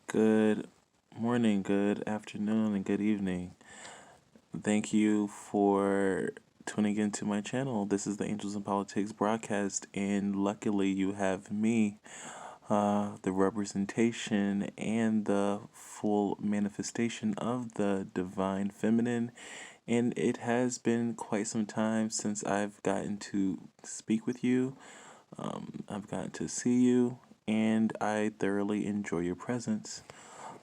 Good morning, good afternoon, and good evening. Thank you for tuning into my channel. This is the Angels in Politics broadcast, and luckily, you have me, the representation and the full manifestation of the divine feminine. And it has been quite some time since I've gotten to speak with you. I've gotten to see you, and I thoroughly enjoy your presence.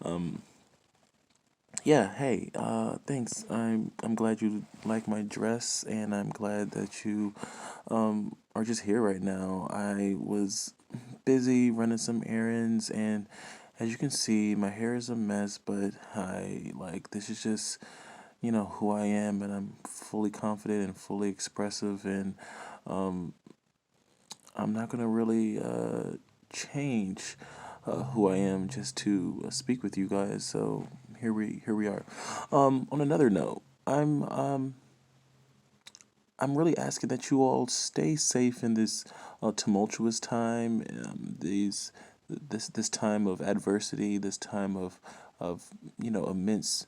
Um, Yeah, hey, thanks. I'm glad you like my dress, and I'm glad that you are just here right now. I was busy running some errands, and as you can see, my hair is a mess, but this is just, who I am, and I'm fully confident and fully expressive, and um I'm not gonna really change who I am just to speak with you guys. So here we are. On another note, I'm really asking that you all stay safe in this tumultuous time. This time of adversity, this time of immense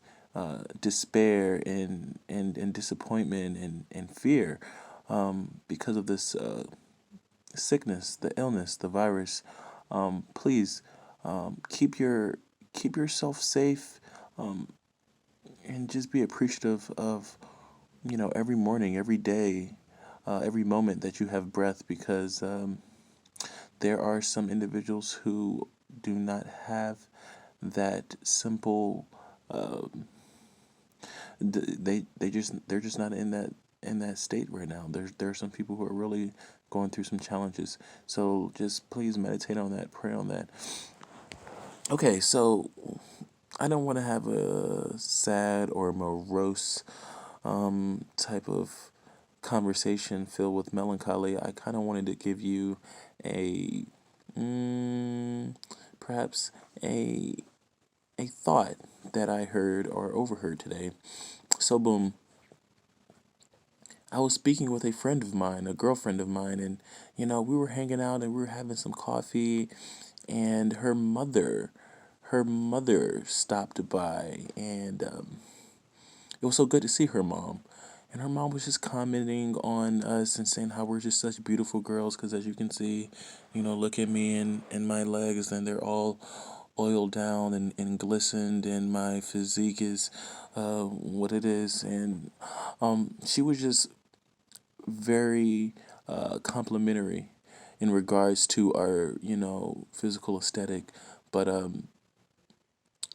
despair and disappointment and fear because of this sickness, the illness, the virus. Please keep yourself safe, um, and just be appreciative of every morning, every day, every moment that you have breath, because there are some individuals who do not have that simple. Um, they're just not in that state right now. There are some people who are really going through some challenges. So just please meditate on that, pray on that. Okay, so I don't want to have a sad or morose type of conversation filled with melancholy. I kind of wanted to give you a mm, perhaps a a thought that I heard or overheard today. So boom, I was speaking with a friend of mine, a girlfriend of mine, and we were hanging out and we were having some coffee, and her mother stopped by, and it was so good to see her mom. And her mom was just commenting on us and saying how we're just such beautiful girls. Because as you can see, look at me and my legs, and they're all oiled down and glistened, and my physique is what it is. And she was just very complimentary in regards to our, physical aesthetic. But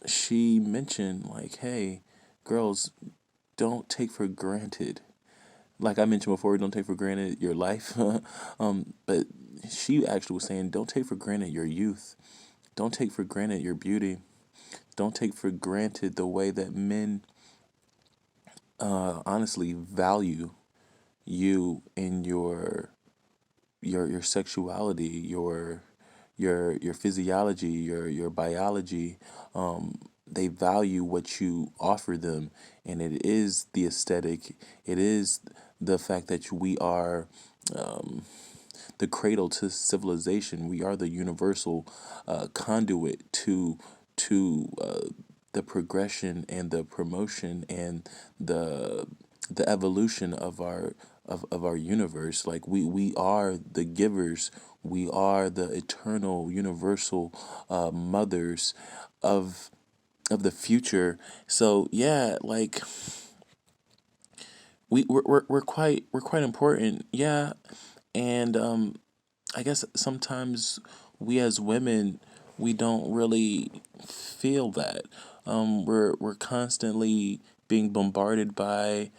she mentioned, like, hey, girls, don't take for granted. Like I mentioned before, don't take for granted your life. But she actually was saying, don't take for granted your youth. Don't take for granted your beauty. Don't take for granted the way that men honestly value you in your sexuality, your physiology, your biology. They value what you offer them, and it is the aesthetic. It is the fact that we are the cradle to civilization. We are the universal conduit to the progression and the promotion and the the evolution of our universe. Like we are the givers. We are the eternal universal mothers of the future. So yeah, like we're quite important. Yeah, and I guess sometimes we as women, we don't really feel that. We're constantly being bombarded by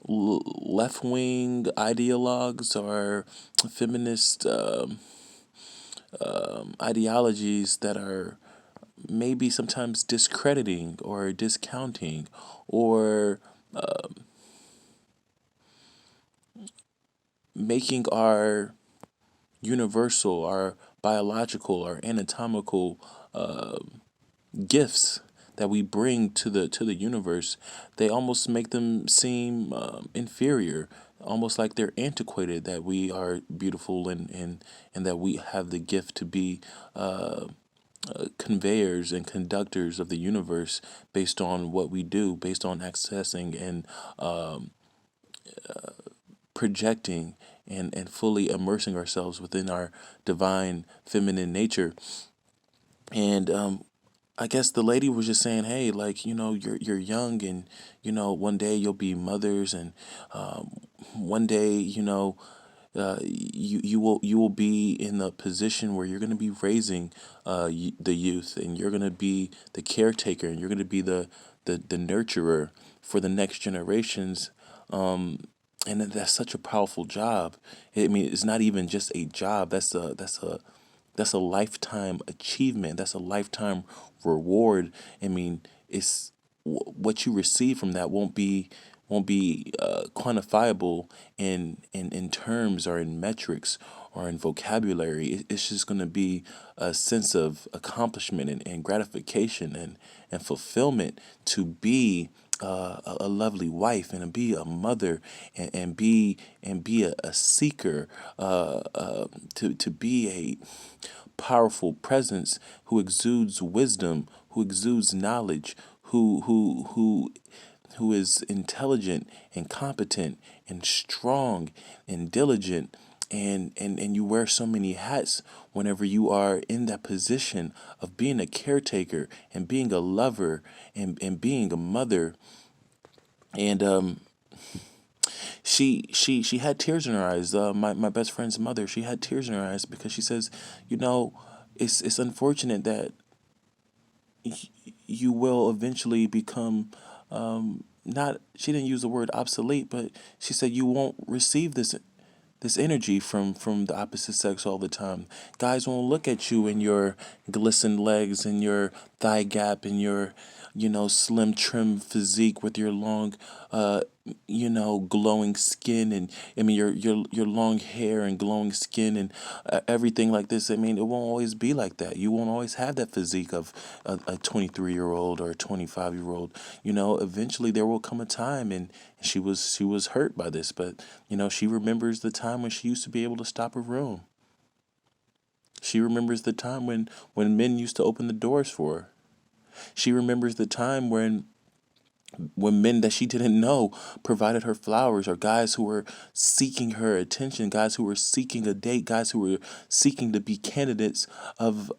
left wing ideologues or feminist ideologies that are maybe sometimes discrediting or discounting or making our universal, our biological, our anatomical gifts that we bring to the universe. They almost make them seem inferior. almost like they're antiquated, that we are beautiful, and that we have the gift to be conveyors and conductors of the universe based on what we do, based on accessing and projecting and fully immersing ourselves within our divine feminine nature. And I guess the lady was just saying, hey, like, you're young, and one day you'll be mothers, and one day, you will be in the position where you're going to be raising the youth, and you're going to be the caretaker, and you're going to be the nurturer for the next generations. And that's such a powerful job. I mean, it's not even just a job. That's a lifetime achievement. That's a lifetime reward. I mean, it's what you receive from that won't be quantifiable in terms or in metrics or in vocabulary. It's just going to be a sense of accomplishment and gratification and fulfillment to be a lovely wife, and to be a mother, and be a seeker, to be a powerful presence who exudes wisdom, who exudes knowledge, who is intelligent and competent and strong and diligent, and you wear so many hats whenever you are in that position of being a caretaker and being a lover and being a mother. And she had tears in her eyes. My best friend's mother, she had tears in her eyes because she says, you know, it's unfortunate that you will eventually become, not, she didn't use the word obsolete, but she said you won't receive this energy from the opposite sex all the time. Guys won't look at you and your glistened legs and your thigh gap and your, slim trim physique with your long, glowing skin, and I mean your long hair and glowing skin, and everything like this. I mean, it won't always be like that. You won't always have that physique of a 23-year-old or a 25-year-old. Eventually there will come a time, and she was hurt by this, but she remembers the time when she used to be able to stop a room. She remembers the time when men used to open the doors for her. She remembers the time when men that she didn't know provided her flowers, or guys who were seeking her attention, guys who were seeking a date, guys who were seeking to be candidates of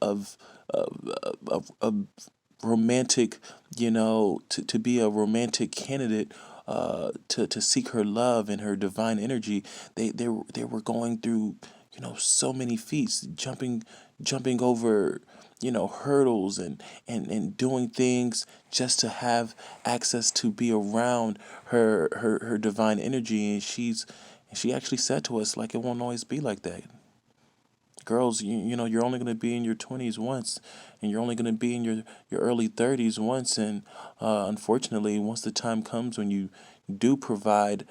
romantic, to be a romantic candidate, to seek her love and her divine energy. They were going through, so many feats, jumping over, hurdles, and doing things just to have access to be around her divine energy. And she actually said to us, like, it won't always be like that. Girls, you're only going to be in your 20s once, and you're only going to be in your early 30s once. And unfortunately, once the time comes when you do provide,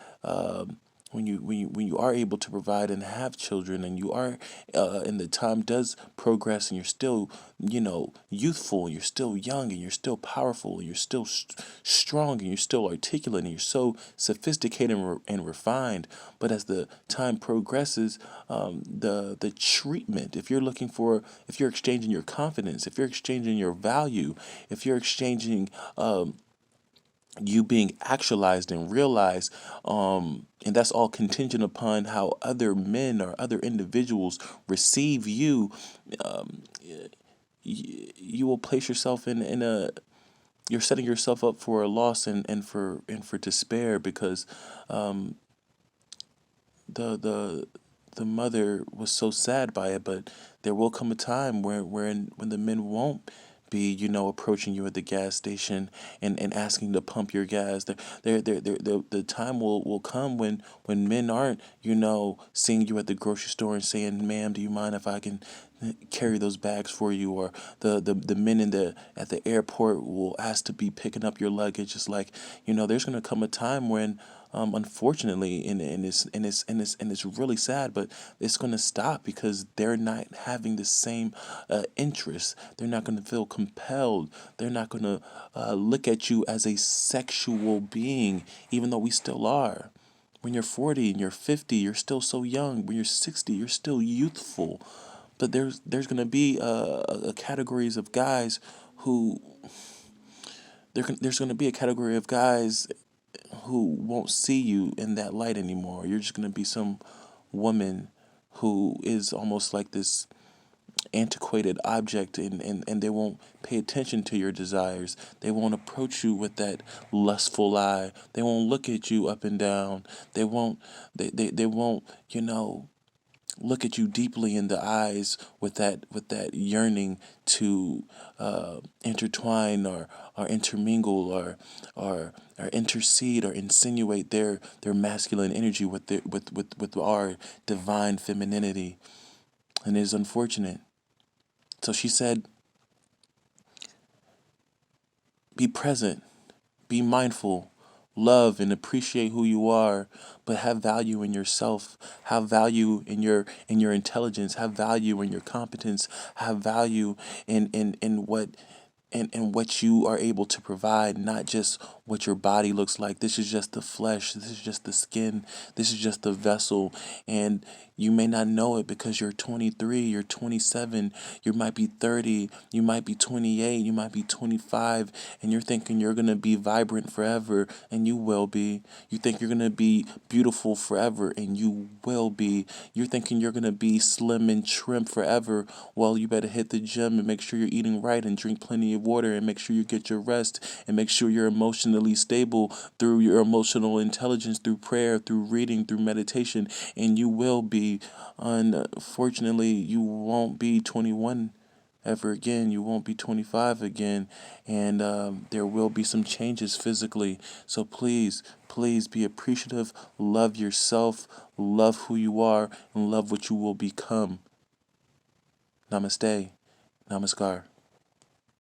when you are able to provide and have children, and you are, and the time does progress, and you're still, youthful, and you're still young, and you're still powerful, and you're still strong, and you're still articulate, and you're so sophisticated and refined. But as the time progresses, the treatment, if you're exchanging your confidence, if you're exchanging your value, if you're exchanging, you being actualized and realized, and that's all contingent upon how other men or other individuals receive you. You will place yourself in a, you're setting yourself up for a loss, and for despair, because the mother was so sad by it. But there will come a time when the men won't be, approaching you at the gas station, and asking to pump your gas. The time will come when men aren't, seeing you at the grocery store and saying, ma'am, do you mind if I can carry those bags for you? Or the men at the airport will ask to be picking up your luggage. It's like, there's gonna come a time when, unfortunately, and it's really sad, but it's going to stop, because they're not having the same interest. They're not going to feel compelled. They're not going to look at you as a sexual being, even though we still are. When you're 40 and you're 50, you're still so young. When you're 60, you're still youthful. But there's going to be categories of guys who there's going to be a category of guys who won't see you in that light anymore. You're just going to be some woman who is almost like this antiquated object, and they won't pay attention to your desires. They won't approach you with that lustful eye. They won't look at you up and down. They won't, look at you deeply in the eyes with that yearning to intertwine or intermingle or intercede or insinuate their masculine energy with our divine femininity. And it is unfortunate. So she said, be present, be mindful, love and appreciate who you are, but have value in yourself, have value in your intelligence, have value in your competence, have value in what you are able to provide, not just what your body looks like. This is just the flesh, this is just the skin, this is just the vessel. And you may not know it because you're 23, you're 27, you might be 30, you might be 28, you might be 25, and you're thinking you're going to be vibrant forever, and you will be. You think you're going to be beautiful forever, and you will be. You're thinking you're going to be slim and trim forever. Well, you better hit the gym and make sure you're eating right and drink plenty of water and make sure you get your rest and make sure you're emotionally stable through your emotional intelligence, through prayer, through reading, through meditation, and you will be. Unfortunately, you won't be 21 ever again. You won't be 25 again. And there will be some changes physically. So please, please be appreciative. Love yourself. Love who you are. And love what you will become. Namaste. Namaskar.